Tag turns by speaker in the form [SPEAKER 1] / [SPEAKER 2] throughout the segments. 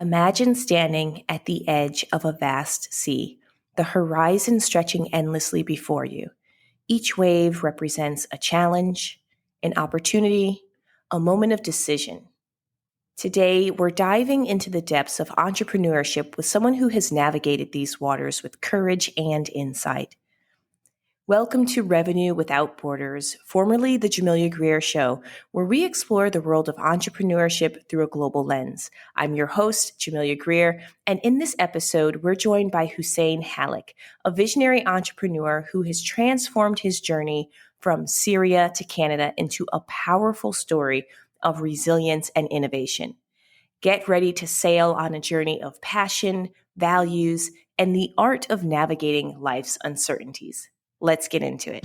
[SPEAKER 1] Imagine standing at the edge of a vast sea, the horizon stretching endlessly before you. Each wave represents a challenge, an opportunity, a moment of decision. Today, we're diving into the depths of entrepreneurship with someone who has navigated these waters with courage and insight. Welcome to Revenue Without Borders, formerly the Jamilia Grier Show, where we explore the world of entrepreneurship through a global lens. I'm your host, Jamilia Grier, and in this episode, we're joined by Hussein Hallak, a visionary entrepreneur who has transformed his journey from Syria to Canada into a powerful story of resilience and innovation. Get ready to sail on a journey of passion, values, and the art of navigating life's uncertainties. Let's get into it.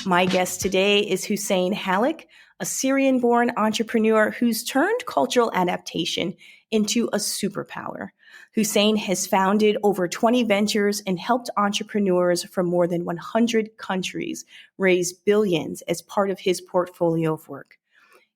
[SPEAKER 1] My guest today is Hussein Hallak, a Syrian-born entrepreneur who's turned cultural adaptation into a superpower. Hussein has founded over 20 ventures and helped entrepreneurs from more than 100 countries raise billions as part of his portfolio of work.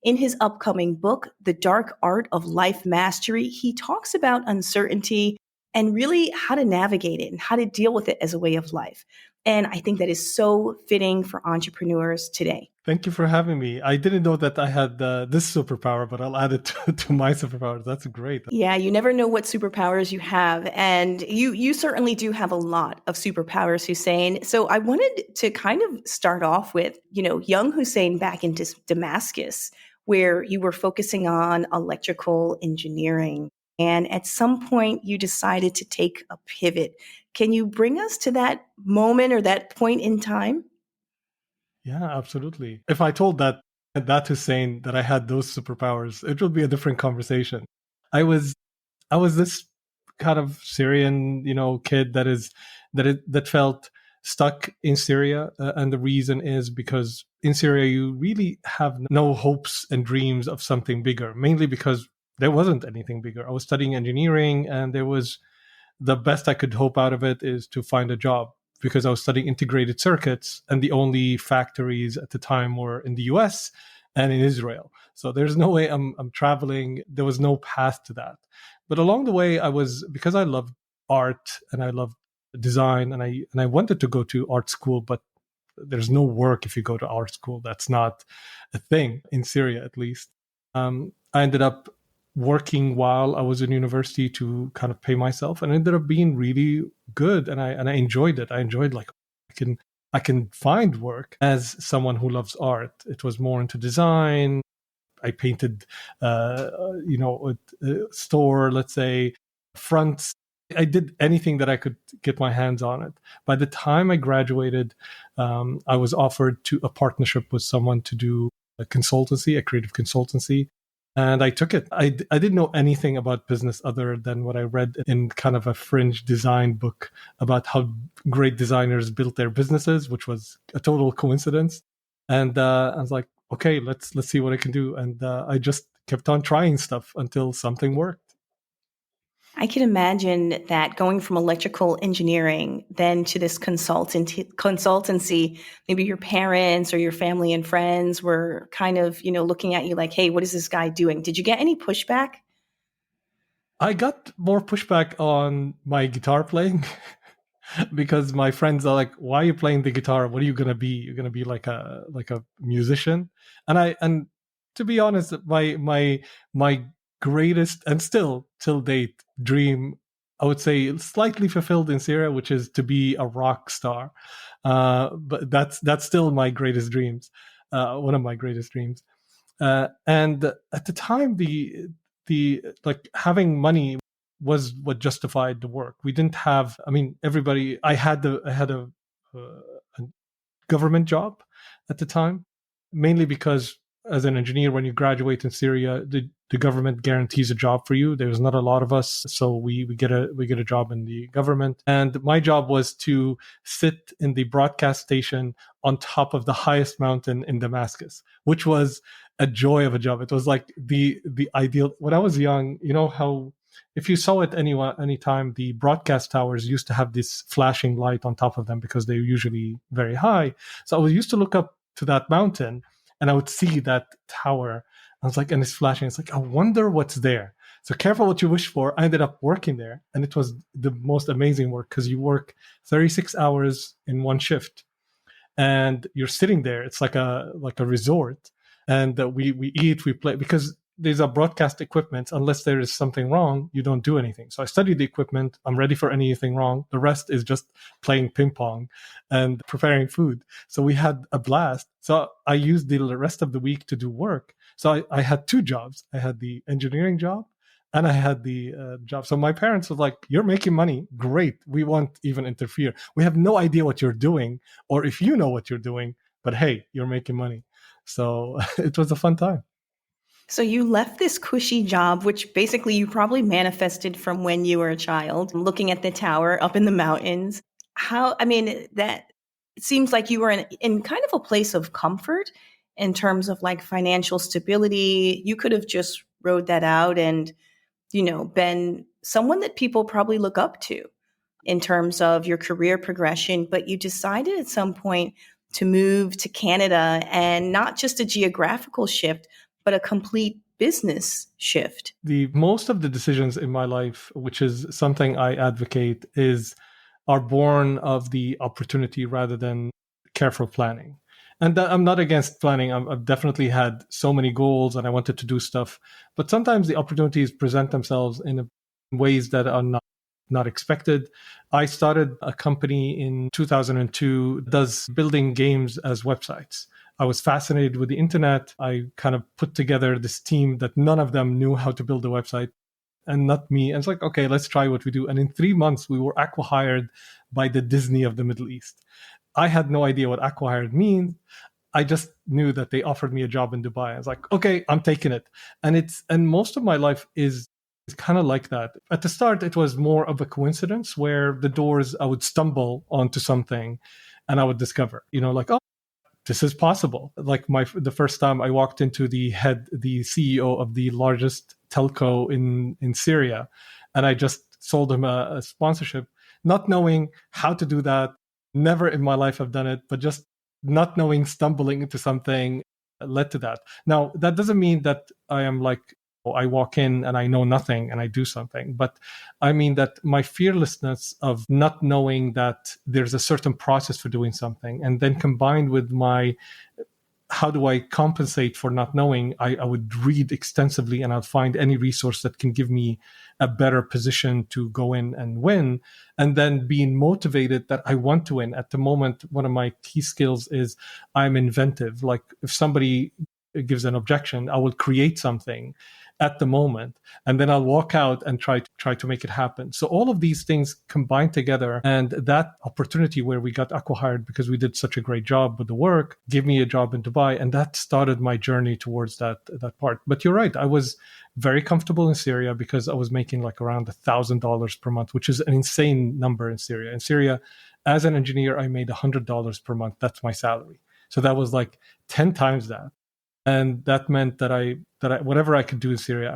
[SPEAKER 1] In his upcoming book, The Dark Art of Life Mastery, he talks about uncertainty and really how to navigate it and how to deal with it as a way of life. And I think that is so fitting for entrepreneurs today.
[SPEAKER 2] Thank you for having me. I didn't know that I had this superpower, but I'll add it to my superpowers. That's great.
[SPEAKER 1] Yeah, you never know what superpowers you have. And you certainly do have a lot of superpowers, Hussein. So I wanted to kind of start off with, young Hussein back in Damascus, where you were focusing on electrical engineering. And at some point, you decided to take a pivot. Can you bring us to that moment or that point in time?
[SPEAKER 2] Yeah, absolutely. If I told that Hussein that I had those superpowers, it would be a different conversation. I was this kind of Syrian, kid that felt stuck in Syria, and the reason is because in Syria you really have no hopes and dreams of something bigger. Mainly because there wasn't anything bigger. I was studying engineering, and the best I could hope out of it is to find a job, because I was studying integrated circuits, and the only factories at the time were in the US and in Israel. So there's no way I'm traveling. There was no path to that. But along the way, because I loved art and I loved design, and I wanted to go to art school, but there's no work if you go to art school. That's not a thing in Syria, at least. I ended up working while I was in university to kind of pay myself, and it ended up being really good, and I enjoyed it. I enjoyed, like, I can find work as someone who loves art. It was more into design. I painted a store, let's say, fronts. I did anything that I could get my hands on it. By the time I graduated, I was offered a partnership with someone to do a creative consultancy. And I took it. I didn't know anything about business other than what I read in kind of a fringe design book about how great designers built their businesses, which was a total coincidence. And I was like, okay, let's see what I can do. And I just kept on trying stuff until something worked.
[SPEAKER 1] I can imagine that going from electrical engineering then to this consultancy, maybe your parents or your family and friends were kind of, looking at you like, hey, what is this guy doing? Did you get any pushback?
[SPEAKER 2] I got more pushback on my guitar playing because my friends are like, why are you playing the guitar? What are you going to be? You're going to be like a musician. And to be honest, my greatest, and still till date, dream, I would say slightly fulfilled in Syria, which is to be a rock star. But that's still my greatest dreams, one of my greatest dreams. And at the time, the like having money was what justified the work. We didn't have, I had a government job at the time, mainly because as an engineer, when you graduate in Syria, the government guarantees a job for you. There's not a lot of us, so we get a job in the government. And my job was to sit in the broadcast station on top of the highest mountain in Damascus, which was a joy of a job. It was like the ideal. When I was young, you know how if you saw it any time, the broadcast towers used to have this flashing light on top of them because they're usually very high. So I was used to look up to that mountain, and I would see that tower. I was like, and it's flashing. It's like, I wonder what's there. So careful what you wish for. I ended up working there, and it was the most amazing work because you work 36 hours in one shift, and you're sitting there. It's like a resort, and we eat, we play, because these are broadcast equipment. Unless there is something wrong, you don't do anything. So I studied the equipment. I'm ready for anything wrong. The rest is just playing ping pong and preparing food. So we had a blast. So I used the rest of the week to do work. So I had two jobs. I had the engineering job and I had the job. So my parents were like, "You're making money. Great. We won't even interfere. We have no idea what you're doing or if you know what you're doing, but hey, you're making money." So it was a fun time.
[SPEAKER 3] So you left this cushy job, which basically you probably manifested from when you were a child, looking at the tower up in the mountains. That it seems like you were in kind of a place of comfort in terms of like financial stability. You could have just rode that out and, been someone that people probably look up to in terms of your career progression, but you decided at some point to move to Canada, and not just a geographical shift, but a complete business shift.
[SPEAKER 2] The most of the decisions in my life, which is something I advocate, are born of the opportunity rather than careful planning. And I'm not against planning. I've definitely had so many goals and I wanted to do stuff, but sometimes the opportunities present themselves in ways that are not expected. I started a company in 2002 that does building games as websites. I was fascinated with the internet. I kind of put together this team that none of them knew how to build a website, and not me. And it's like, okay, let's try what we do. And in 3 months, we were acqui-hired by the Disney of the Middle East. I had no idea what acqui-hired means. I just knew that they offered me a job in Dubai. I was like, okay, I'm taking it. And most of my life is kind of like that. At the start, it was more of a coincidence where the doors, I would stumble onto something and I would discover, like, oh, this is possible. Like the first time I walked into the CEO of the largest telco in Syria, and I just sold him a sponsorship, not knowing how to do that. Never in my life have done it, but just not knowing, stumbling into something led to that. Now, that doesn't mean that I am like, I walk in and I know nothing and I do something. But I mean that my fearlessness of not knowing that there's a certain process for doing something, and then combined with my how do I compensate for not knowing, I would read extensively and I'll find any resource that can give me a better position to go in and win. And then being motivated that I want to win. At the moment, one of my key skills is I'm inventive. Like if somebody gives an objection, I will create something at the moment, and then I'll walk out and try to make it happen. So all of these things combined together, and that opportunity where we got acqui-hired because we did such a great job with the work, gave me a job in Dubai, and that started my journey towards that part. But you're right, I was very comfortable in Syria because I was making like around $1,000 per month, which is an insane number in Syria. In Syria, as an engineer, I made $100 per month. That's my salary. So that was like 10 times that. And that meant that I whatever I could do in Syria,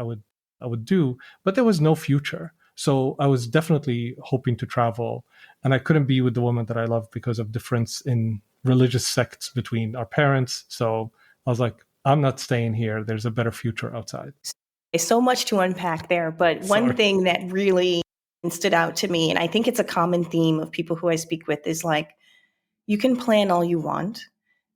[SPEAKER 2] I would do, but there was no future. So I was definitely hoping to travel, and I couldn't be with the woman that I love because of difference in religious sects between our parents. So I was like, I'm not staying here. There's a better future outside.
[SPEAKER 3] There's so much to unpack there, but one thing that really stood out to me, and I think it's a common theme of people who I speak with, is like, you can plan all you want,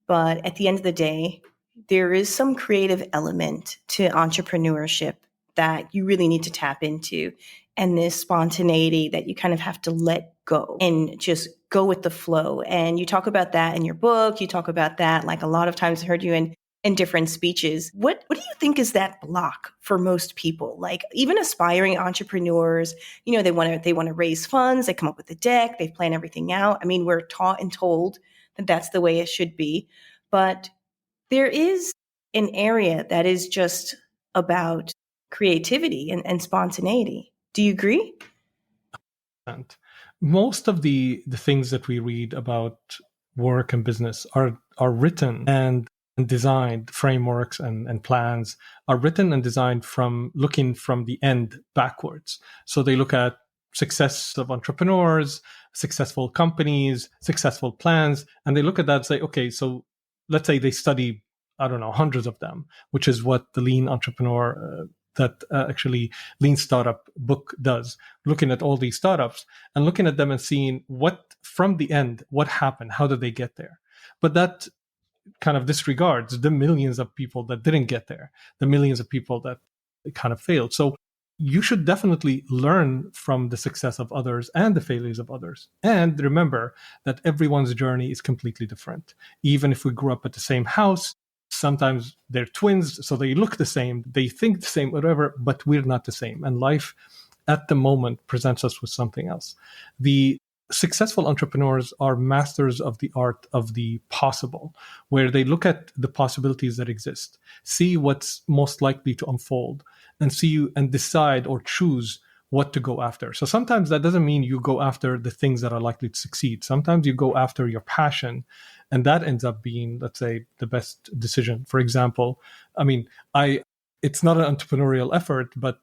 [SPEAKER 3] but at the end of the day, there is some creative element to entrepreneurship that you really need to tap into. And this spontaneity that you kind of have to let go and just go with the flow. And you talk about that in your book. You talk about that, like a lot of times I heard you in different speeches. What do you think is that block for most people? Like even aspiring entrepreneurs, they want to raise funds. They come up with a deck. They plan everything out. I mean, we're taught and told that that's the way it should be. But there is an area that is just about creativity and spontaneity. Do you agree?
[SPEAKER 2] Most of the things that we read about work and business are written and designed, frameworks and plans are written and designed from looking from the end backwards. So they look at success of entrepreneurs, successful companies, successful plans, and they look at that and say, okay, so let's say they study, I don't know, hundreds of them, which is what the lean entrepreneur actually lean startup book does, looking at all these startups and looking at them and seeing what from the end, what happened, how did they get there? But that kind of disregards the millions of people that didn't get there, the millions of people that kind of failed. So you should definitely learn from the success of others and the failures of others. And remember that everyone's journey is completely different. Even if we grew up at the same house, sometimes they're twins, so they look the same, they think the same, whatever, but we're not the same. And life at the moment presents us with something else. The successful entrepreneurs are masters of the art of the possible, where they look at the possibilities that exist, see what's most likely to unfold, and decide or choose what to go after. So sometimes that doesn't mean you go after the things that are likely to succeed. Sometimes you go after your passion, and that ends up being, let's say, the best decision. For example, it's not an entrepreneurial effort, but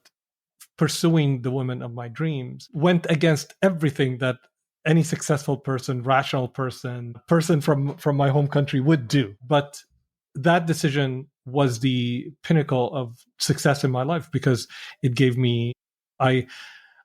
[SPEAKER 2] pursuing the woman of my dreams went against everything that any successful person, rational person from my home country would do. But that decision was the pinnacle of success in my life because it gave me, I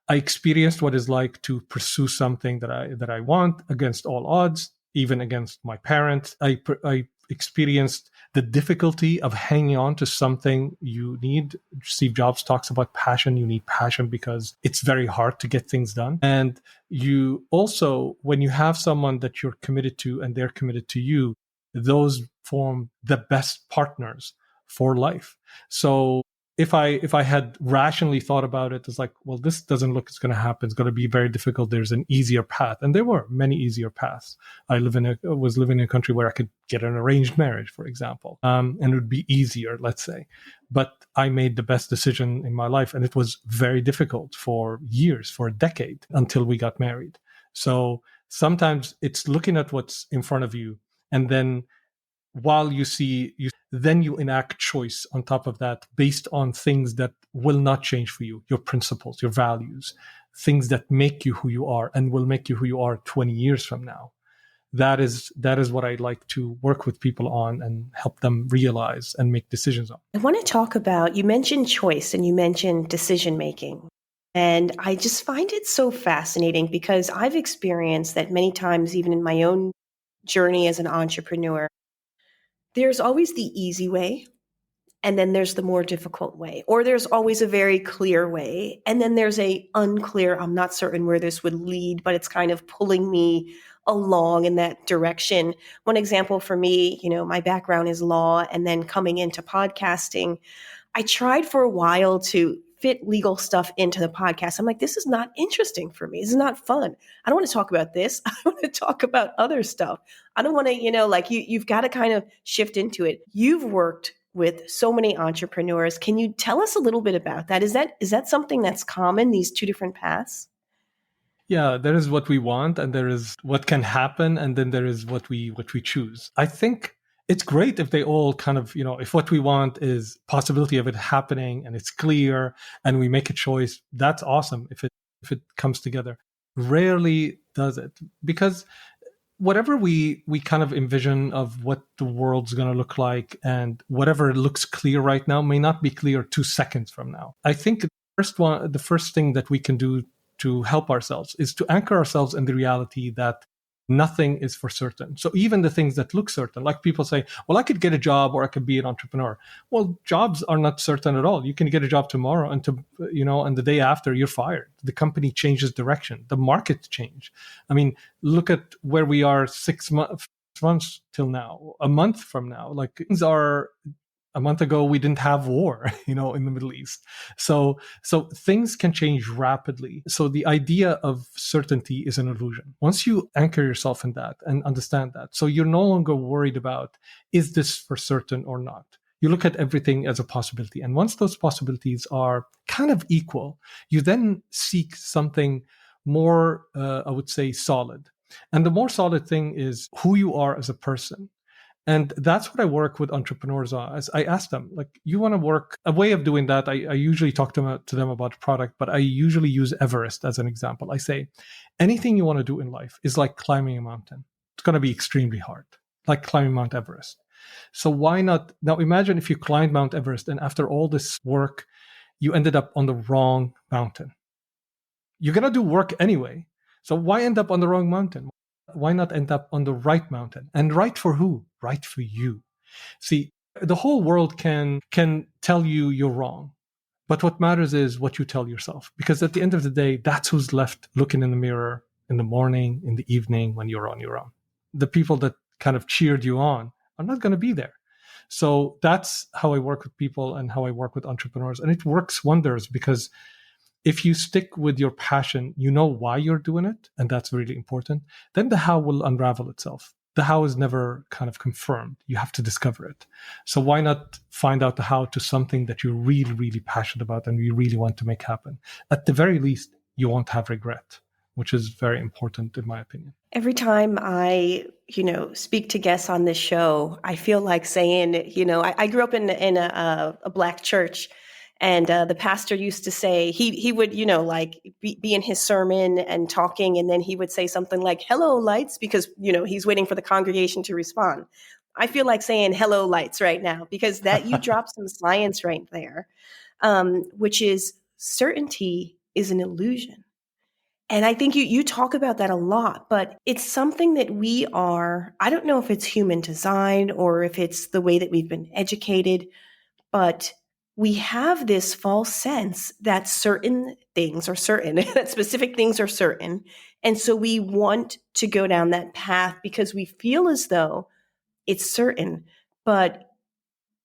[SPEAKER 2] experienced what it's like to pursue something that I want against all odds, even against my parents. I experienced the difficulty of hanging on to something you need. Steve Jobs talks about passion. You need passion because it's very hard to get things done. And you also, when you have someone that you're committed to and they're committed to you, those form the best partners for life. So if I had rationally thought about it, it's like, well, this doesn't look it's going to happen. It's going to be very difficult. There's an easier path. And there were many easier paths. I was living in a country where I could get an arranged marriage, for example. And it would be easier, let's say. But I made the best decision in my life. And it was very difficult for years, for a decade, until we got married. So sometimes it's looking at what's in front of you. And then while then you enact choice on top of that based on things that will not change for you, your principles, your values, things that make you who you are and will make you who you are 20 years from now. That is what I like to work with people on and help them realize and make decisions on.
[SPEAKER 3] I want to talk about, you mentioned choice and you mentioned decision making. And I just find it so fascinating because I've experienced that many times, even in my own journey as an entrepreneur. There's always the easy way, and then there's the more difficult way, or there's always a very clear way, and then there's a unclear, I'm not certain where this would lead, but it's kind of pulling me along in that direction. One example for me, my background is law, and then coming into podcasting, I tried for a while to fit legal stuff into the podcast. I'm like, this is not interesting for me. This is not fun. I don't want to talk about this. I want to talk about other stuff. I don't want to, you've got to kind of shift into it. You've worked with so many entrepreneurs. Can you tell us a little bit about that? Is that something that's common, these two different paths?
[SPEAKER 2] Yeah, there is what we want and there is what can happen. And then there is what we choose. I think it's great if they all kind of, if what we want is possibility of it happening and it's clear and we make a choice, that's awesome if it comes together. Rarely does it, because whatever we kind of envision of what the world's going to look like and whatever looks clear right now may not be clear 2 seconds from now. I think the first thing that we can do to help ourselves is to anchor ourselves in the reality that nothing is for certain. So even the things that look certain, like people say, well, I could get a job or I could be an entrepreneur. Well, jobs are not certain at all. You can get a job tomorrow and and the day after you're fired. The company changes direction. The markets change. I mean, look at where we are 6 months till now, a month from now. Like things are. A month ago, we didn't have war, in the Middle East. So things can change rapidly. So the idea of certainty is an illusion. Once you anchor yourself in that and understand that, so you're no longer worried about, is this for certain or not? You look at everything as a possibility. And once those possibilities are kind of equal, you then seek something more, I would say, solid. And the more solid thing is who you are as a person. And that's what I work with entrepreneurs on. As I ask them, like, you want to work, a way of doing that, I usually talk to them about a product, but I usually use Everest as an example. I say, anything you want to do in life is like climbing a mountain. It's going to be extremely hard, like climbing Mount Everest. So why not? Now imagine if you climbed Mount Everest and after all this work, you ended up on the wrong mountain. You're going to do work anyway. So why end up on the wrong mountain? Why not end up on the right mountain? And right for who? Right for you. See, the whole world can tell you you're wrong. But what matters is what you tell yourself. Because at the end of the day, that's who's left looking in the mirror in the morning, in the evening, when you're on your own. The people that kind of cheered you on are not going to be there. So that's how I work with people and how I work with entrepreneurs. And it works wonders because if you stick with your passion, you know why you're doing it. And that's really important. Then the how will unravel itself. The how is never kind of confirmed. You have to discover it. So why not find out the how to something that you're really, really passionate about and you really want to make happen? At the very least, you won't have regret, which is very important in my opinion.
[SPEAKER 3] Every time I, speak to guests on this show, I feel like saying, I grew up in a Black church. And the pastor used to say, he would, be in his sermon and talking, and then he would say something like, "Hello, lights," because, he's waiting for the congregation to respond. I feel like saying "Hello, lights" right now, because that you dropped some science right there, which is certainty is an illusion. And I think you talk about that a lot, but it's something that I don't know if it's human design or if it's the way that we've been educated, but we have this false sense that certain things are certain, that specific things are certain. And so we want to go down that path because we feel as though it's certain. But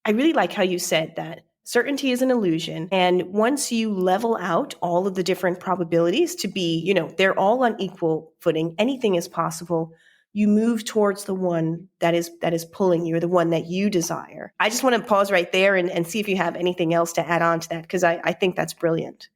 [SPEAKER 3] I really like how you said that certainty is an illusion. And once you level out all of the different probabilities to be, they're all on equal footing, anything is possible. You move towards the one that is pulling you, or the one that you desire. I just want to pause right there and see if you have anything else to add on to that, because I think that's brilliant.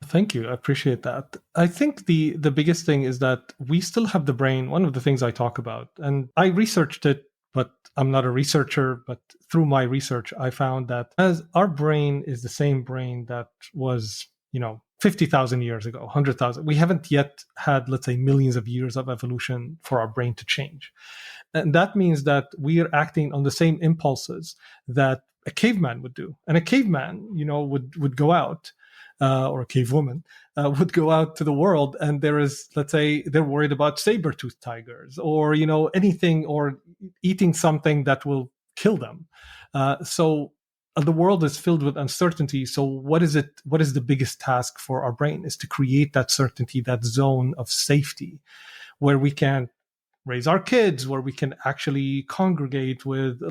[SPEAKER 2] Thank you. I appreciate that. I think the biggest thing is that we still have the brain. One of the things I talk about, and I researched it, but I'm not a researcher, but through my research, I found that as our brain is the same brain that was, 50,000 years ago, 100,000. We haven't yet had, let's say, millions of years of evolution for our brain to change. And that means that we are acting on the same impulses that a caveman would do. And a caveman, would go out, or a cave woman would go out to the world, and there is, let's say, they're worried about saber-toothed tigers or, anything, or eating something that will kill them. So the world is filled with uncertainty. So what is the biggest task for our brain is to create that certainty, that zone of safety where we can raise our kids, where we can actually congregate with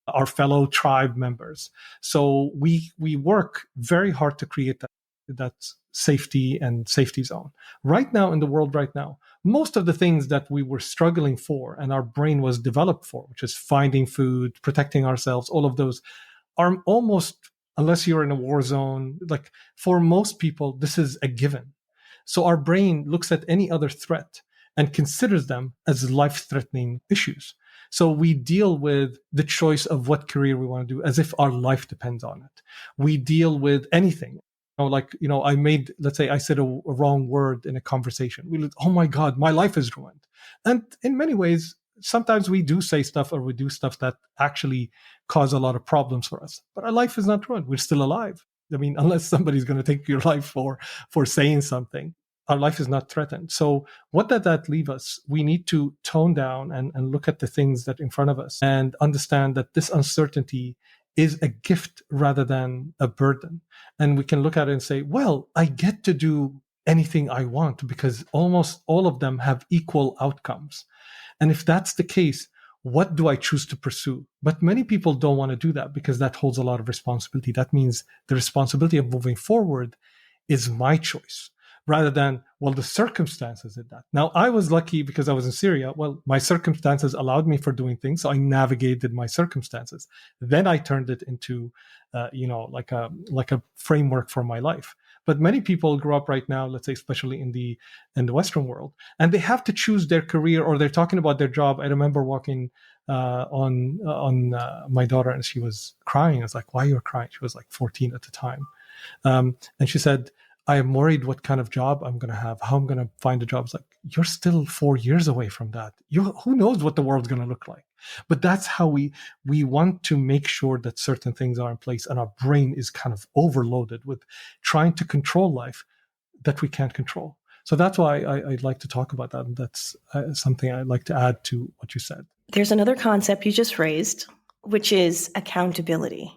[SPEAKER 2] our fellow tribe members. So we work very hard to create that safety and safety zone. Right now in the world right now, most of the things that we were struggling for and our brain was developed for, which is finding food, protecting ourselves, all of those are almost, unless you're in a war zone, like for most people, this is a given. So our brain looks at any other threat and considers them as life-threatening issues. So we deal with the choice of what career we want to do as if our life depends on it. We deal with anything. Let's say I said a wrong word in a conversation. Oh my God, my life is ruined. And in many ways, sometimes we do say stuff or we do stuff that actually cause a lot of problems for us. But our life is not ruined. We're still alive. I mean, unless somebody's going to take your life for saying something, our life is not threatened. So what does that leave us? We need to tone down and look at the things that in front of us and understand that this uncertainty is a gift rather than a burden. And we can look at it and say, well, I get to do anything I want because almost all of them have equal outcomes. And if that's the case, what do I choose to pursue? But many people don't want to do that because that holds a lot of responsibility. That means the responsibility of moving forward is my choice rather than, well, the circumstances did that. Now, I was lucky because I was in Syria. Well, my circumstances allowed me for doing things. So I navigated my circumstances. Then I turned it into, like a framework for my life. But many people grow up right now, let's say, especially in the Western world, and they have to choose their career or they're talking about their job. I remember walking on my daughter and she was crying. I was like, why are you crying? She was like 14 at the time. And she said, I am worried what kind of job I'm going to have, how I'm going to find a job. It's like, you're still 4 years away from that. Who knows what the world's going to look like? But that's how we want to make sure that certain things are in place, and our brain is kind of overloaded with trying to control life that we can't control. So that's why I'd like to talk about that. And that's something I'd like to add to what you said.
[SPEAKER 3] There's another concept you just raised, which is accountability,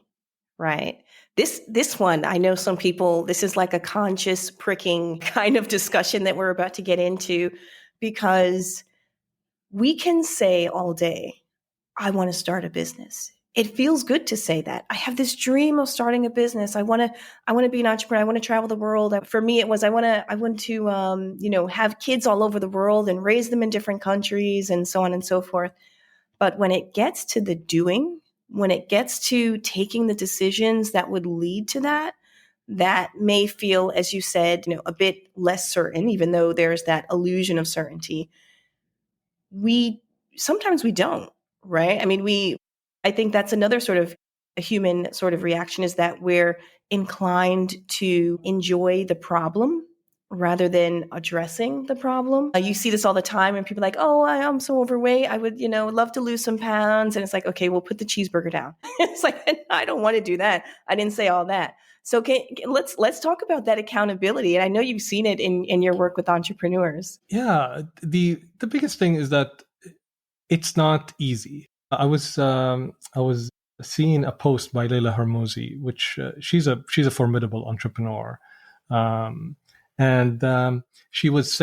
[SPEAKER 3] right? This one, I know some people, this is like a conscious pricking kind of discussion that we're about to get into, because we can say all day, I want to start a business. It feels good to say that. I have this dream of starting a business. I want to be an entrepreneur. I want to travel the world. For me, it was I want to have kids all over the world and raise them in different countries and so on and so forth. But when it gets to the doing, when it gets to taking the decisions that would lead to that, that may feel, as you said, a bit less certain, even though there's that illusion of certainty. Sometimes we don't, right? I mean, I think that's another sort of a human sort of reaction, is that we're inclined to enjoy the problem rather than addressing the problem. You see this all the time, and people are like, oh, I'm so overweight. I would, love to lose some pounds. And it's like, okay, well, put the cheeseburger down. It's like, I don't want to do that. I didn't say all that. So let's talk about that accountability. And I know you've seen it in your work with entrepreneurs.
[SPEAKER 2] Yeah, the biggest thing is that it's not easy. I was seeing a post by Leila Hormozi, which she's a formidable entrepreneur, and she was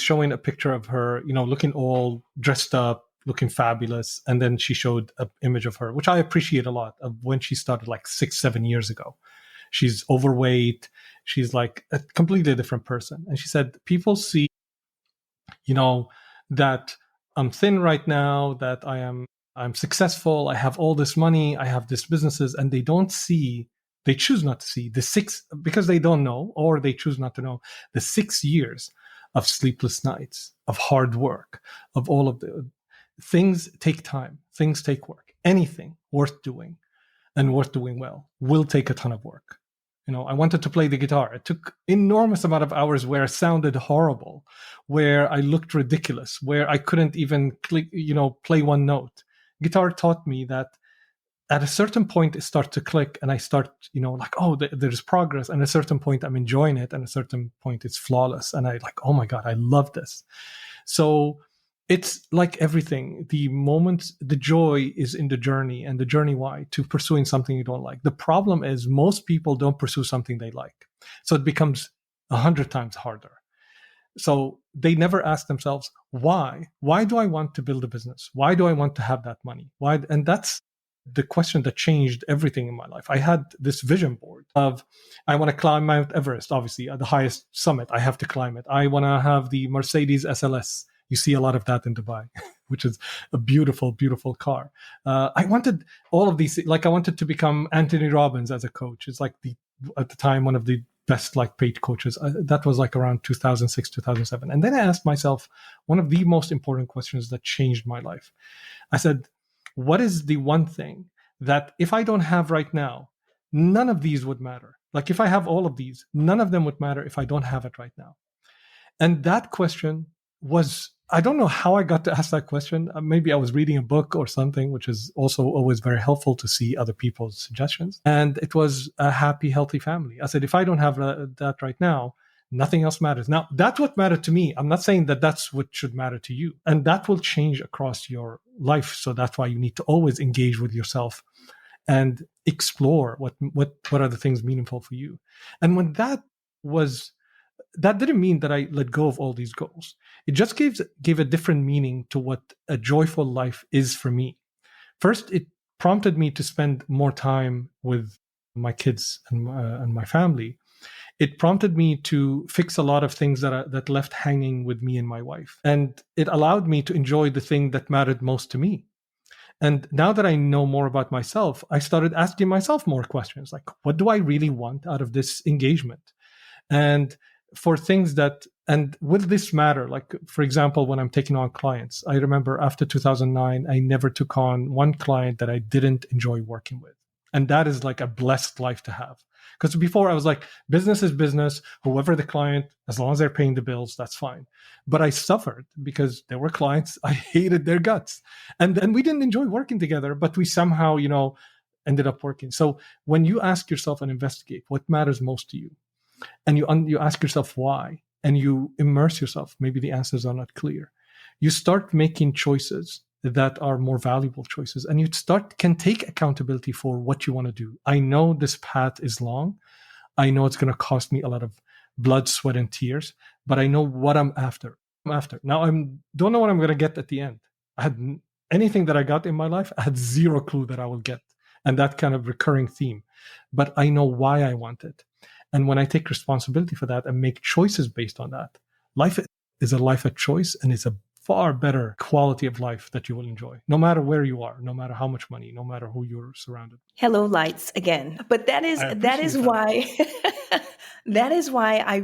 [SPEAKER 2] showing a picture of her, looking all dressed up, looking fabulous, and then she showed an image of her, which I appreciate a lot, of when she started like 6-7 years ago. She's overweight. She's like a completely different person, and she said people see, that I'm thin right now, that I'm successful, I have all this money, I have these businesses, and they choose not to see because they don't know, or they choose not to know the 6 years of sleepless nights, of hard work, of all of the things. Take time, things take work. Anything worth doing and worth doing well will take a ton of work. I wanted to play the guitar. It took enormous amount of hours where I sounded horrible, where I looked ridiculous, where I couldn't even play one note. Guitar taught me that at a certain point it starts to click, and I start, there's progress. And at a certain point I'm enjoying it, and at a certain point it's flawless. And I like, oh my God, I love this. So it's like everything. The joy is in the journey, and the journey to pursuing something you don't like. The problem is most people don't pursue something they like. So it becomes 100 times harder. So they never ask themselves, why? Why do I want to build a business? Why do I want to have that money? Why? And that's the question that changed everything in my life. I had this vision board of, I want to climb Mount Everest, obviously, at the highest summit. I have to climb it. I want to have the Mercedes SLS. You see a lot of that in Dubai, which is a beautiful, beautiful car. I wanted all of these, like I wanted to become Anthony Robbins as a coach. It's like at the time, one of the best paid coaches. That was like around 2006, 2007. And then I asked myself one of the most important questions that changed my life. I said, what is the one thing that if I don't have right now, none of these would matter? Like if I have all of these, none of them would matter if I don't have it right now. And that question was, I don't know how I got to ask that question. Maybe I was reading a book or something, which is also always very helpful to see other people's suggestions. And it was a happy, healthy family. I said, if I don't have that right now, nothing else matters. Now, that's what mattered to me. I'm not saying that that's what should matter to you. And that will change across your life. So that's why you need to always engage with yourself and explore what are the things meaningful for you. And when that didn't mean that I let go of all these goals. It just gave a different meaning to what a joyful life is for me. First, it prompted me to spend more time with my kids and my family. It prompted me to fix a lot of things that left hanging with me and my wife. And it allowed me to enjoy the thing that mattered most to me. And now that I know more about myself, I started asking myself more questions, like, what do I really want out of this engagement? And for things and will this matter? Like, for example, when I'm taking on clients, I remember after 2009, I never took on one client that I didn't enjoy working with. And that is like a blessed life to have. Because before I was like, business is business, whoever the client, as long as they're paying the bills, that's fine. But I suffered because there were clients, I hated their guts. And then we didn't enjoy working together, but we somehow, ended up working. So when you ask yourself and investigate what matters most to you, and you ask yourself why, and you immerse yourself, maybe the answers are not clear, you start making choices that are more valuable choices, and you can take accountability for what you want to do. I know this path is long. I know it's going to cost me a lot of blood, sweat, and tears, but I know what I'm after. Now I don't know what I'm going to get at the end. Anything that I got in my life, I had zero clue that I will get, and that kind of recurring theme. But I know why I want it. And when I take responsibility for that and make choices based on that, life is a life of choice, and it's a far better quality of life that you will enjoy, no matter where you are, no matter how much money, no matter who you're surrounded.
[SPEAKER 3] Hello, lights again. But that is why that is why I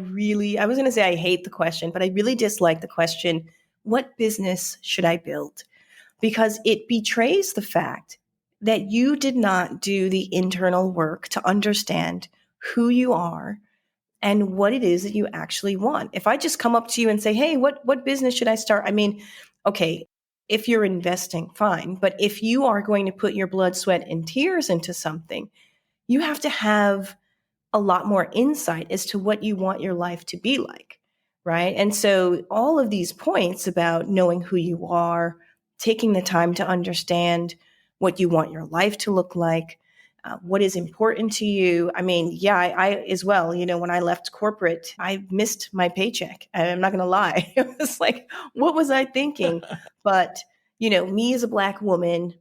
[SPEAKER 3] was going to say I hate the question, but I really dislike the question, what business should I build? Because it betrays the fact that you did not do the internal work to understand who you are and what it is that you actually want. If I just come up to you and say, hey, what business should I start? I mean, okay, if you're investing, fine. But if you are going to put your blood, sweat, and tears into something, you have to have a lot more insight as to what you want your life to be like, right? And so all of these points about knowing who you are, taking the time to understand what you want your life to look like, what is important to you. I mean, yeah, I as well, when I left corporate, I missed my paycheck. I'm not going to lie. It was like, what was I thinking? But, me as a Black woman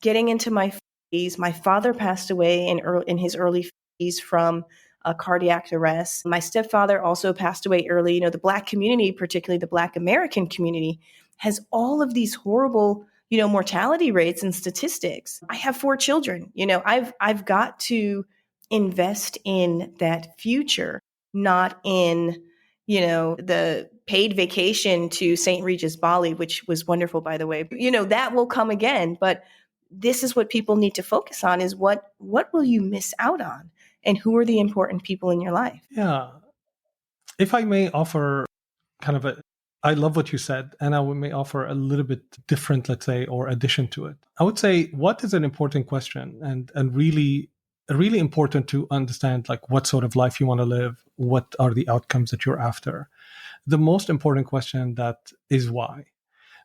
[SPEAKER 3] getting into my 40s, my father passed away in his early 50s from a cardiac arrest. My stepfather also passed away early. The Black community, particularly the Black American community, has all of these horrible mortality rates and statistics. I have 4 children. I've got to invest in that future, not in, the paid vacation to St. Regis, Bali, which was wonderful, by the way. That will come again. But this is what people need to focus on is what will you miss out on? And who are the important people in your life?
[SPEAKER 2] Yeah. If I may offer I love what you said, and I may offer a little bit different, let's say, or addition to it. I would say, what is an important question, and really important to understand, like what sort of life you want to live, what are the outcomes that you're after. The most important question that is why.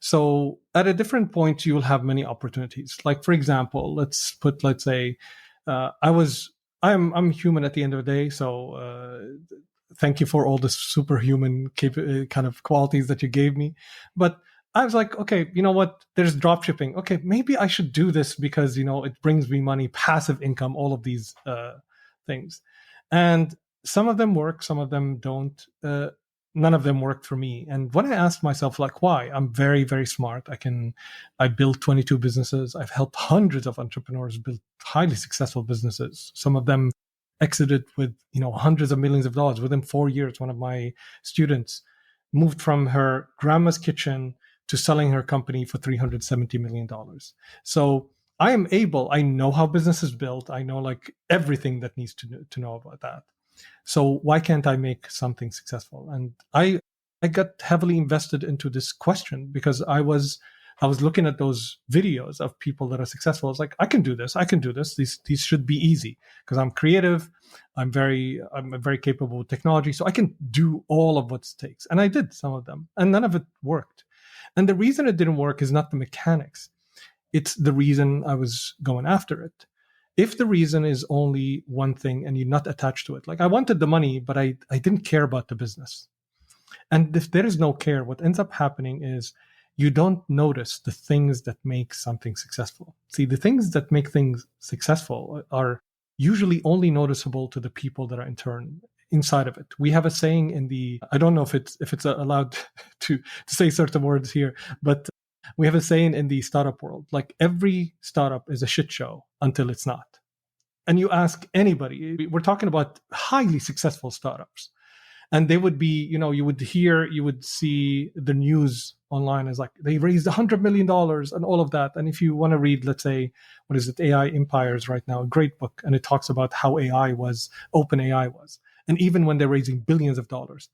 [SPEAKER 2] So at a different point, you will have many opportunities. Like, for example, let's say, I'm human at the end of the day, so thank you for all the superhuman kind of qualities that you gave me. But I was like, okay, you know what? There's drop shipping. Okay, maybe I should do this because, it brings me money, passive income, all of these things. And some of them work, some of them don't. None of them worked for me. And when I asked myself, like, why? I'm very, very smart. I built 22 businesses. I've helped hundreds of entrepreneurs build highly successful businesses. Some of them exited with, hundreds of millions of dollars within 4 years. One of my students moved from her grandma's kitchen to selling her company for $370 million. So I know how business is built. I know like everything that needs to know about that. So why can't I make something successful? And I got heavily invested into this question because I was looking at those videos of people that are successful. I was like, I can do this. These should be easy because I'm creative. I'm very capable with technology. So I can do all of what it takes. And I did some of them, and none of it worked. And the reason it didn't work is not the mechanics. It's the reason I was going after it. If the reason is only one thing and you're not attached to it, like I wanted the money, but I didn't care about the business. And if there is no care, what ends up happening is you don't notice the things that make something successful. See, the things that make things successful are usually only noticeable to the people that are inside of it. We have a saying I don't know if it's allowed to say certain words here, but we have a saying in the startup world, like every startup is a shit show until it's not. And you ask anybody, we're talking about highly successful startups. And they would be, you would see the news online as like, they raised $100 million and all of that. And if you want to read, let's say, what is it, AI Empires right now, a great book, and it talks about how open AI was. And even when they're raising billions of dollars,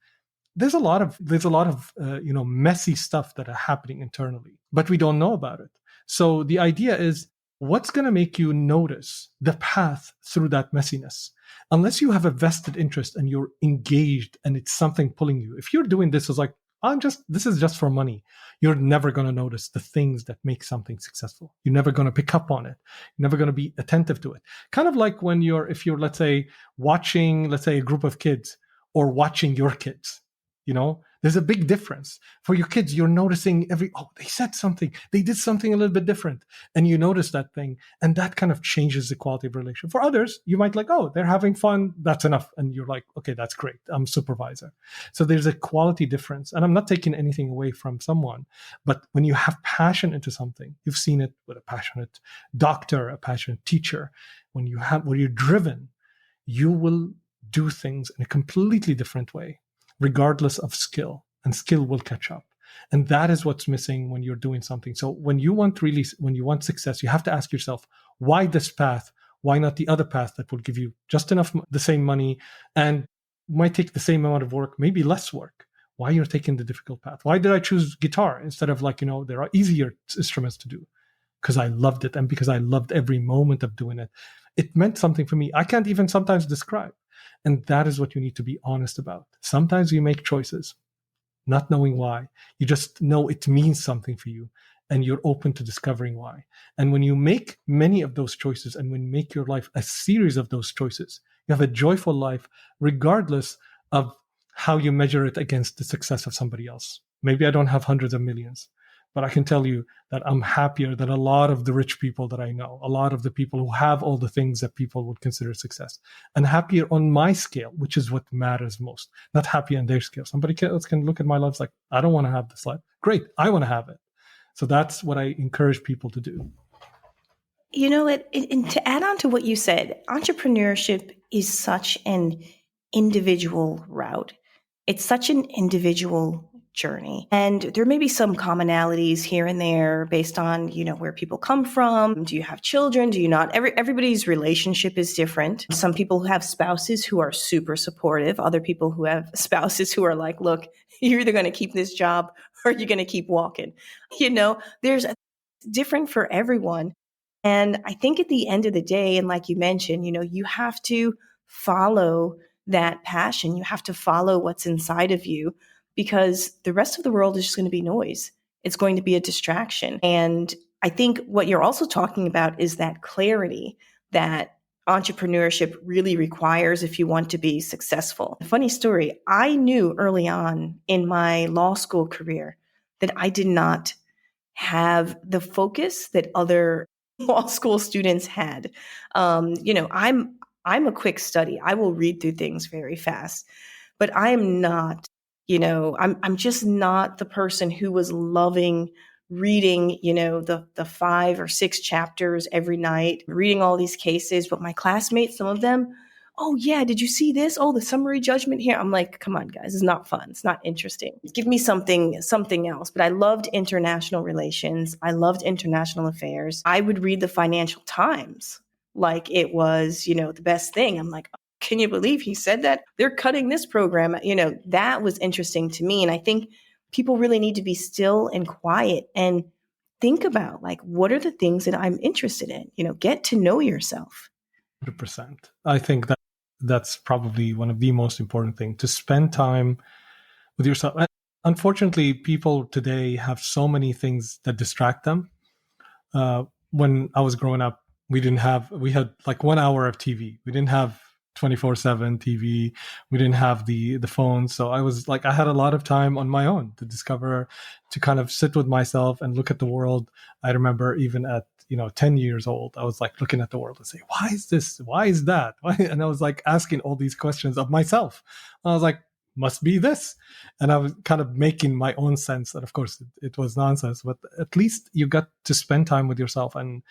[SPEAKER 2] there's a lot of messy stuff that are happening internally, but we don't know about it. So the idea is, what's going to make you notice the path through that messiness? Unless you have a vested interest and you're engaged and it's something pulling you. If you're doing this as like, this is just for money, you're never going to notice the things that make something successful. You're never going to pick up on it. You're never going to be attentive to it. Kind of like if you're, let's say, watching, let's say, a group of kids or watching your kids. There's a big difference. For your kids, you're noticing they said something, they did something a little bit different, and you notice that thing, and that kind of changes the quality of relation. For others, you might like, they're having fun, that's enough, and you're like, okay, that's great, I'm supervisor. So there's a quality difference, and I'm not taking anything away from someone, but when you have passion into something, you've seen it with a passionate doctor, a passionate teacher, when you're driven, you will do things in a completely different way, regardless of skill, and skill will catch up. And that is what's missing when you're doing something. So when you want success, you have to ask yourself, why this path? Why not the other path that will give you just enough, the same money, and might take the same amount of work, maybe less work? Why you're taking the difficult path? Why did I choose guitar instead of there are easier instruments to do? Because I loved it, and because I loved every moment of doing it. It meant something for me. I can't even sometimes describe. And that is what you need to be honest about. Sometimes you make choices, not knowing why. You just know it means something for you, and you're open to discovering why. And when you make many of those choices, and when you make your life a series of those choices, you have a joyful life, regardless of how you measure it against the success of somebody else. Maybe I don't have hundreds of millions, but I can tell you that I'm happier than a lot of the rich people that I know, a lot of the people who have all the things that people would consider success, and happier on my scale, which is what matters most, not happy on their scale. Somebody else can look at my life like, I don't want to have this life. Great, I want to have it. So that's what I encourage people to do.
[SPEAKER 3] And to add on to what you said, entrepreneurship is such an individual route. It's such an individual journey. And there may be some commonalities here and there based on, where people come from. Do you have children? Do you not? Everybody's relationship is different. Some people have spouses who are super supportive. Other people who have spouses who are like, look, you're either going to keep this job or you're going to keep walking. There's different for everyone. And I think at the end of the day, and like you mentioned, you have to follow that passion. You have to follow what's inside of you, because the rest of the world is just going to be noise. It's going to be a distraction. And I think what you're also talking about is that clarity that entrepreneurship really requires if you want to be successful. Funny story, I knew early on in my law school career that I did not have the focus that other law school students had. I'm a quick study. I will read through things very fast, but I am not, I'm just not the person who was loving reading, the 5 or 6 chapters every night, reading all these cases. But my classmates, some of them, oh yeah, did you see this? Oh, the summary judgment here. I'm like, come on, guys, it's not fun. It's not interesting. Give me something else. But I loved international relations. I loved international affairs. I would read the Financial Times like it was, the best thing. I'm like, can you believe he said that? They're cutting this program. That was interesting to me. And I think people really need to be still and quiet and think about, like, what are the things that I'm interested in? Get to know yourself.
[SPEAKER 2] 100%. I think that's probably one of the most important things, to spend time with yourself. Unfortunately, people today have so many things that distract them. When I was growing up, we had like 1 hour of TV. We didn't have 24/7 TV. We didn't have the phone. So I had a lot of time on my own to discover, to kind of sit with myself and look at the world. I remember even at 10 years old, I was like looking at the world and say, why is this? Why is that? Why? And I was like asking all these questions of myself. I was like, must be this. And I was kind of making my own sense. And of course, it was nonsense, but at least you got to spend time with yourself and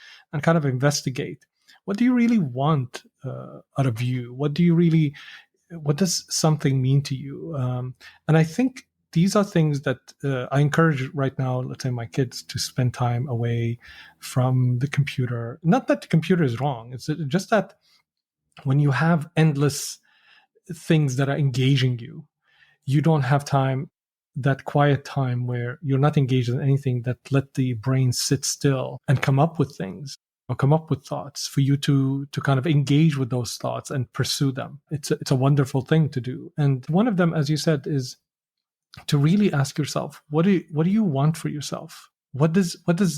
[SPEAKER 2] kind of investigate. What do you really want out of you? What do you really what does something mean to you? And I think these are things that I encourage right now, let's say my kids, to spend time away from the computer. Not that the computer is wrong. It's just that when you have endless things that are engaging you, you don't have time, that quiet time where you're not engaged in anything, that let the brain sit still and come up with things or come up with thoughts for you to kind of engage with those thoughts and pursue them. It's a wonderful thing to do. And one of them, as you said, is to really ask yourself, what do you want for yourself? What does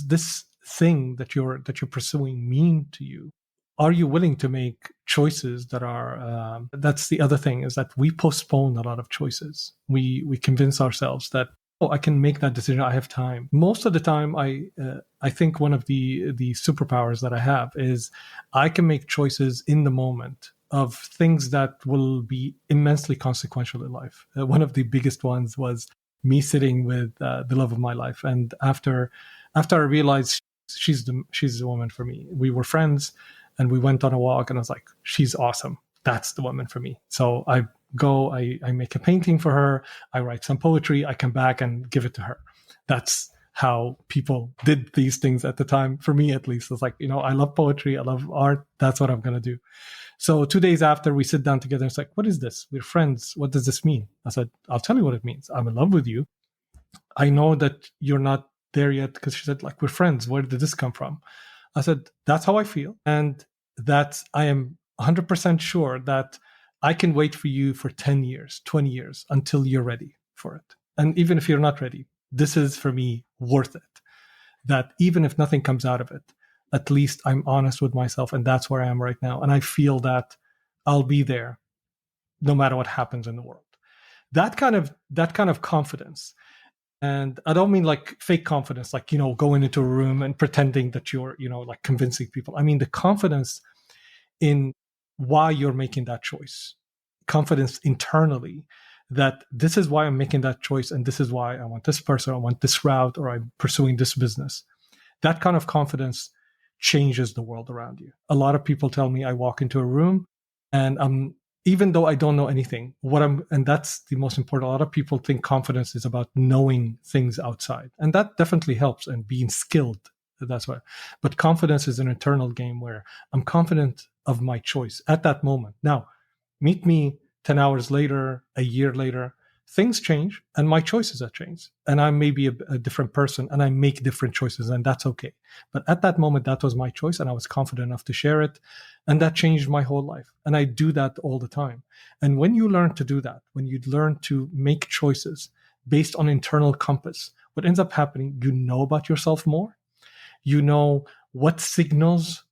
[SPEAKER 2] this thing that you're pursuing mean to you? Are you willing to make choices that are that's the other thing, is that we postpone a lot of choices. We convince ourselves that, oh, I can make that decision, I have time. Most of the time, I think one of the superpowers that I have is I can make choices in the moment of things that will be immensely consequential in life. One of the biggest ones was me sitting with the love of my life, and after I realized she's the woman for me. We were friends, and we went on a walk, and I was like, she's awesome. That's the woman for me. So I go, I make a painting for her, I write some poetry, I come back and give it to her. That's how people did these things at the time, for me at least. It's like, I love poetry, I love art, that's what I'm going to do. So 2 days after, we sit down together, and it's like, what is this? We're friends. What does this mean? I said, I'll tell you what it means. I'm in love with you. I know that you're not there yet, because she said, like, we're friends. Where did this come from? I said, that's how I feel. And that I am 100% sure that I can wait for you for 10 years, 20 years, until you're ready for it. And even if you're not ready, this is for me worth it. That even if nothing comes out of it, at least I'm honest with myself, and that's where I am right now. And I feel that I'll be there no matter what happens in the world. That kind of confidence. And I don't mean like fake confidence, like, going into a room and pretending that you're, like convincing people. I mean the confidence in why you're making that choice. Confidence internally that this is why I'm making that choice, and this is why I want this person, I want this route, or I'm pursuing this business. That kind of confidence changes the world around you. A lot of people tell me I walk into a room and even though I don't know anything, and that's the most important. A lot of people think confidence is about knowing things outside, and that definitely helps, and being skilled. That's why. But confidence is an internal game where I'm confident of my choice at that moment. Now, meet me 10 hours later, a year later, things change and my choices have changed. And I may be a different person and I make different choices, and that's okay. But at that moment, that was my choice and I was confident enough to share it. And that changed my whole life. And I do that all the time. And when you learn to do that, when you learn to make choices based on internal compass, what ends up happening, you know about yourself more. You know what signals,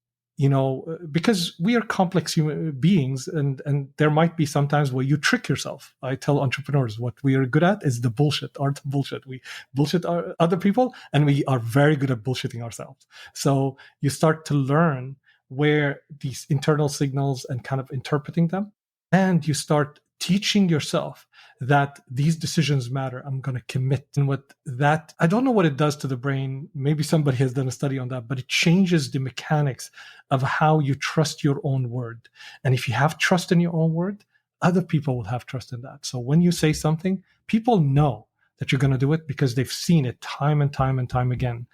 [SPEAKER 2] because we are complex human beings, and there might be sometimes where you trick yourself. I tell entrepreneurs what we are good at is the art of bullshit. We bullshit other people, and we are very good at bullshitting ourselves. So you start to learn where these internal signals and kind of interpreting them, and you start teaching yourself that these decisions matter. I'm going to commit. And what that, I don't know what it does to the brain. Maybe somebody has done a study on that, but it changes the mechanics of how you trust your own word. And if you have trust in your own word, other people will have trust in that. So when you say something, people know that you're going to do it because they've seen it time and time and time again,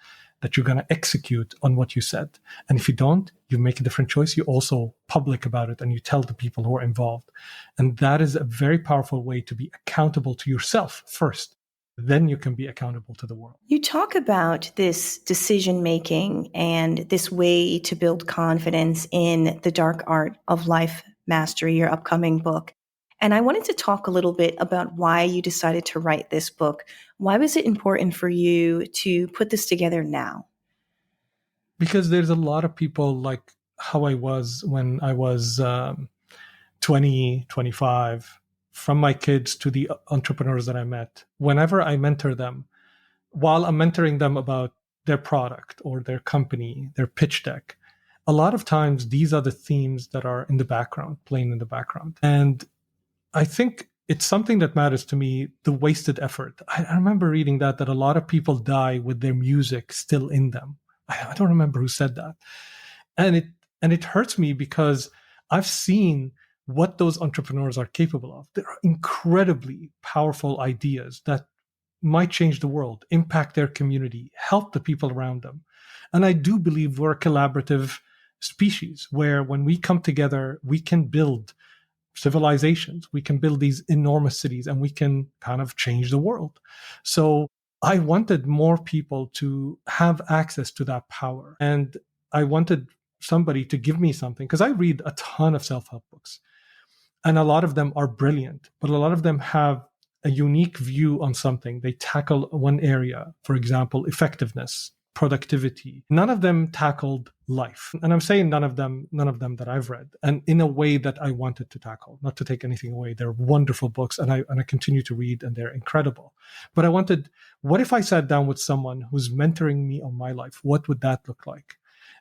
[SPEAKER 2] that you're going to execute on what you said. And if you don't, you make a different choice. You also public about it and you tell the people who are involved. And that is a very powerful way to be accountable to yourself first. Then you can be accountable to the world.
[SPEAKER 3] You talk about this decision making and this way to build confidence in The Dark Art of Life Mastery, your upcoming book. And I wanted to talk a little bit about why you decided to write this book. Why was it important for you to put this together now?
[SPEAKER 2] Because there's a lot of people like how I was when I was 20, 25, from my kids to the entrepreneurs that I met. Whenever I mentor them, while I'm mentoring them about their product or their company, their pitch deck, a lot of times these are the themes that are in the background, playing in the background. And I think it's something that matters to me, the wasted effort. I remember reading that a lot of people die with their music still in them. I don't remember who said that. And it hurts me because I've seen what those entrepreneurs are capable of. There are incredibly powerful ideas that might change the world, impact their community, help the people around them. And I do believe we're a collaborative species where when we come together, we can build civilizations, we can build these enormous cities, and we can kind of change the world. So I wanted more people to have access to that power. And I wanted somebody to give me something, because I read a ton of self-help books. And a lot of them are brilliant, but a lot of them have a unique view on something. They tackle one area, for example, effectiveness, productivity. None of them tackled life. And I'm saying none of them that I've read, and in a way that I wanted to tackle, not to take anything away. They're wonderful books, and I continue to read, and they're incredible. But I wanted, what if I sat down with someone who's mentoring me on my life? What would that look like?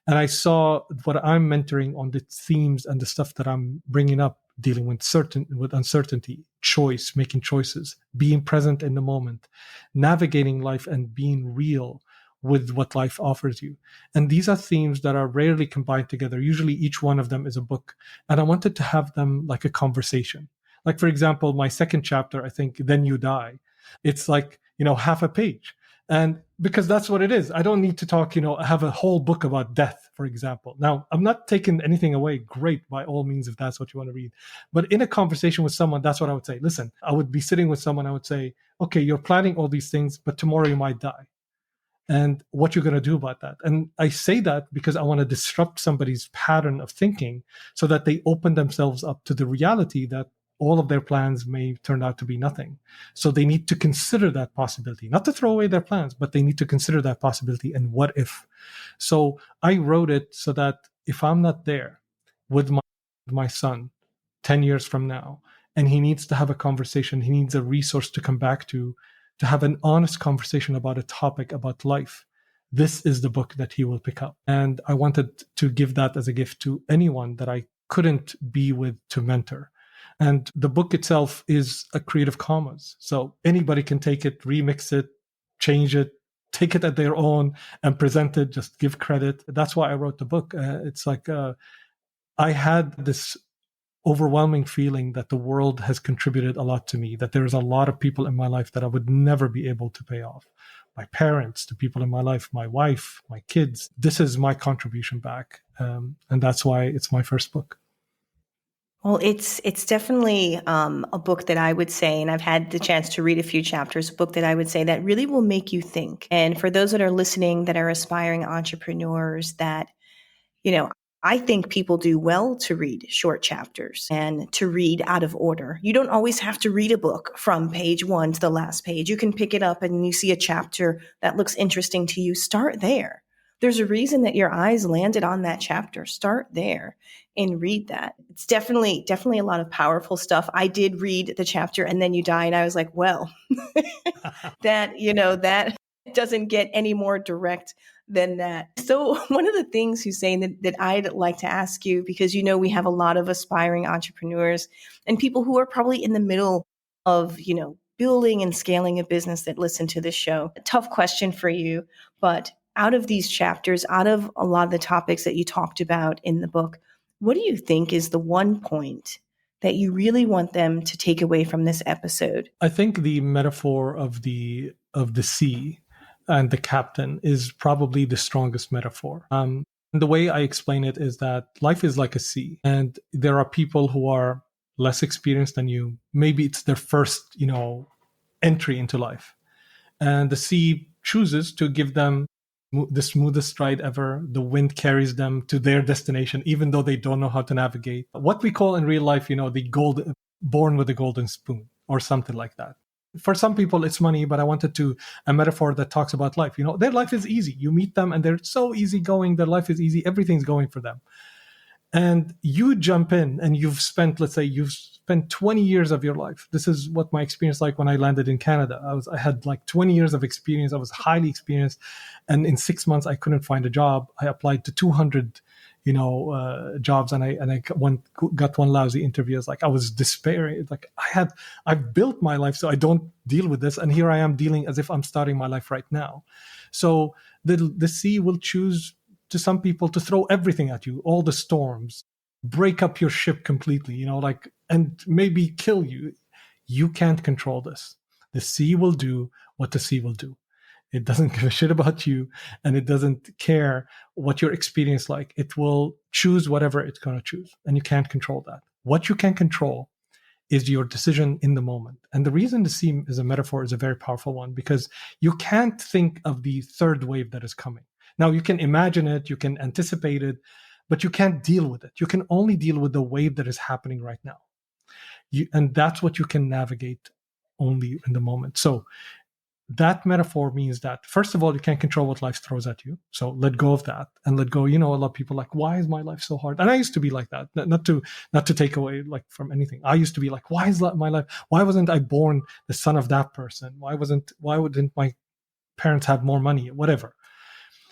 [SPEAKER 2] And I saw what I'm mentoring on the themes and the stuff that I'm bringing up, dealing with uncertainty, choice, making choices, being present in the moment, navigating life and being real with what life offers you. And these are themes that are rarely combined together. Usually each one of them is a book. And I wanted to have them like a conversation. Like, for example, my second chapter, I think, Then You Die. It's like, half a page. And because that's what it is. I don't need to talk, have a whole book about death, for example. Now, I'm not taking anything away. Great, by all means, if that's what you want to read. But in a conversation with someone, that's what I would say. Listen, I would be sitting with someone. I would say, okay, you're planning all these things, but tomorrow you might die. And what you're going to do about that. And I say that because I want to disrupt somebody's pattern of thinking so that they open themselves up to the reality that all of their plans may turn out to be nothing. So they need to consider that possibility, not to throw away their plans, but they need to consider that possibility and what if. So I wrote it so that if I'm not there with my son 10 years from now, and he needs to have a conversation, he needs a resource to come back to have an honest conversation about a topic about life, this is the book that he will pick up. And I wanted to give that as a gift to anyone that I couldn't be with to mentor. And the book itself is a Creative Commons. So anybody can take it, remix it, change it, take it at their own and present it, just give credit. That's why I wrote the book. It's like I had this overwhelming feeling that the world has contributed a lot to me, that there's a lot of people in my life that I would never be able to pay off. My parents, the people in my life, my wife, my kids. This is my contribution back. And that's why it's my first book.
[SPEAKER 3] Well, it's definitely a book that I would say, and I've had the chance to read a few chapters, a book that I would say that really will make you think. And for those that are listening that are aspiring entrepreneurs, that, I think people do well to read short chapters and to read out of order. You don't always have to read a book from page 1 to the last page. You can pick it up and you see a chapter that looks interesting to you. Start there. There's a reason that your eyes landed on that chapter. Start there and read that. It's definitely a lot of powerful stuff. I did read the chapter And Then You Die, and I was like, well, that doesn't get any more direct than that. So one of the things, Hussein, that I'd like to ask you, because we have a lot of aspiring entrepreneurs and people who are probably in the middle of, building and scaling a business that listen to this show. A tough question for you, but out of these chapters, out of a lot of the topics that you talked about in the book, what do you think is the one point that you really want them to take away from this episode?
[SPEAKER 2] I think the metaphor of the sea and the captain is probably the strongest metaphor. And the way I explain it is that life is like a sea, and there are people who are less experienced than you. Maybe it's their first, entry into life. And the sea chooses to give them the smoothest ride ever. The wind carries them to their destination, even though they don't know how to navigate. What we call in real life, born with a golden spoon or something like that. For some people, it's money, but I wanted a metaphor that talks about life. Their life is easy. You meet them and they're so easygoing. Their life is easy. Everything's going for them. And you jump in and let's say you've spent 20 years of your life. This is what my experience like when I landed in Canada. I had like 20 years of experience. I was highly experienced. And in 6 months, I couldn't find a job. I applied to 200 jobs, and I got one lousy interview. I was despairing. I've built my life so I don't deal with this, and here I am dealing as if I'm starting my life right now. So the sea will choose to some people to throw everything at you, all the storms, break up your ship completely, like, and maybe kill you. You can't control this. The sea will do what the sea will do. It doesn't give a shit about you, and it doesn't care what your experience like. It will choose whatever it's going to choose, and you can't control that. What you can control is your decision in the moment. And the reason the sea is a metaphor is a very powerful one, because you can't think of the third wave that is coming. Now, you can imagine it, you can anticipate it, but you can't deal with it. You can only deal with the wave that is happening right now. And that's what you can navigate only in the moment. So that metaphor means that, first of all, you can't control what life throws at you. So let go of that and let go. A lot of people are like, why is my life so hard? And I used to be like that, not to take away like from anything. I used to be like, why is my life? Why wasn't I born the son of that person? Why wouldn't my parents have more money? Whatever.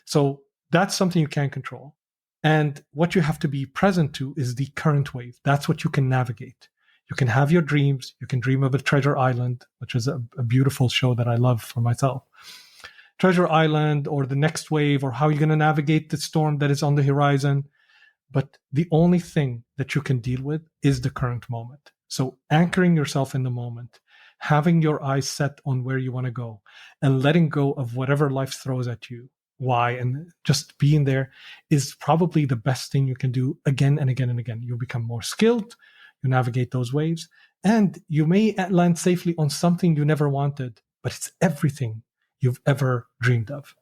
[SPEAKER 2] So that's something you can't control. And what you have to be present to is the current wave. That's what you can navigate. You can have your dreams. You can dream of a treasure island, which is a beautiful show that I love for myself. Treasure Island, or the next wave, or how you're going to navigate the storm that is on the horizon. But the only thing that you can deal with is the current moment. So anchoring yourself in the moment, having your eyes set on where you want to go, and letting go of whatever life throws at you. Why? And just being there is probably the best thing you can do again and again and again. You'll become more skilled. You navigate those waves, and you may land safely on something you never wanted, but it's everything you've ever dreamed of.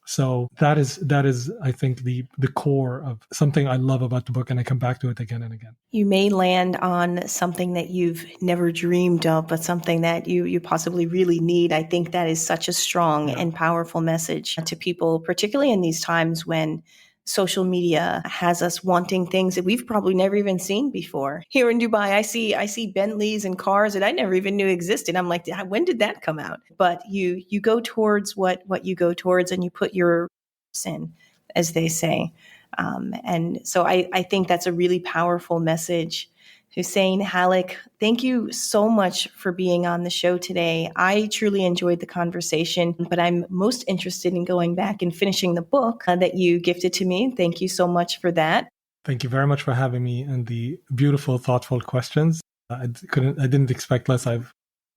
[SPEAKER 2] So that is, I think, the core of something I love about the book, and I come back to it again and again.
[SPEAKER 3] You may land on something that you've never dreamed of, but something that you possibly really need. I think that is such a strong and powerful message to people, particularly in these times when social media has us wanting things that we've probably never even seen before. Here in Dubai, I see Bentleys and cars that I never even knew existed. I'm like, when did that come out? But you go towards what you go towards, and you put your in, as they say. And so I think that's a really powerful message. Hussein Hallak, thank you so much for being on the show today. I truly enjoyed the conversation, but I'm most interested in going back and finishing the book that you gifted to me. Thank you so much for that.
[SPEAKER 2] Thank you very much for having me, and the beautiful, thoughtful questions. I didn't expect less. I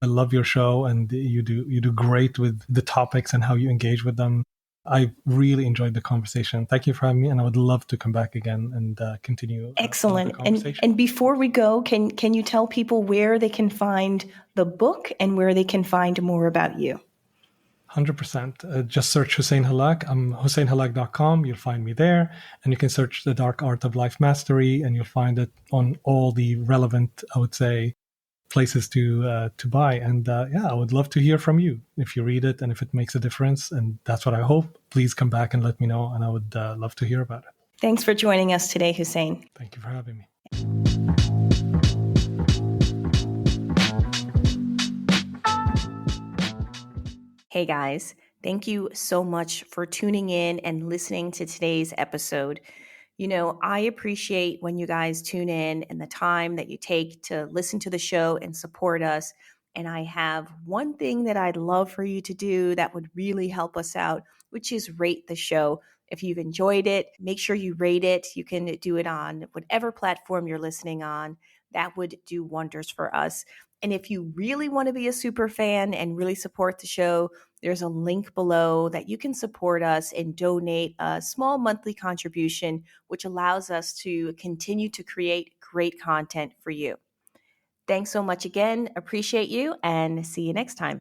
[SPEAKER 2] love your show, and you do great with the topics and how you engage with them. I really enjoyed the conversation. Thank you for having me, and I would love to come back again and continue.
[SPEAKER 3] Excellent. And before we go, can you tell people where they can find the book and where they can find more about you?
[SPEAKER 2] 100%. Just search Hussein Hallak. I'm HusseinHallak.com. You'll find me there. And you can search The Dark Art of Life Mastery, and you'll find it on all the relevant, I would say, places to buy. And I would love to hear from you if you read it and if it makes a difference. And that's what I hope. Please come back and let me know. And I would love to hear about it.
[SPEAKER 3] Thanks for joining us today, Hussein.
[SPEAKER 2] Thank you for having me.
[SPEAKER 1] Hey guys, thank you so much for tuning in and listening to today's episode. I appreciate when you guys tune in and the time that you take to listen to the show and support us. And I have one thing that I'd love for you to do that would really help us out, which is rate the show. If you've enjoyed it, make sure you rate it. You can do it on whatever platform you're listening on. That would do wonders for us. And if you really want to be a super fan and really support the show, there's a link below that you can support us and donate a small monthly contribution, which allows us to continue to create great content for you. Thanks so much again. Appreciate you, and see you next time.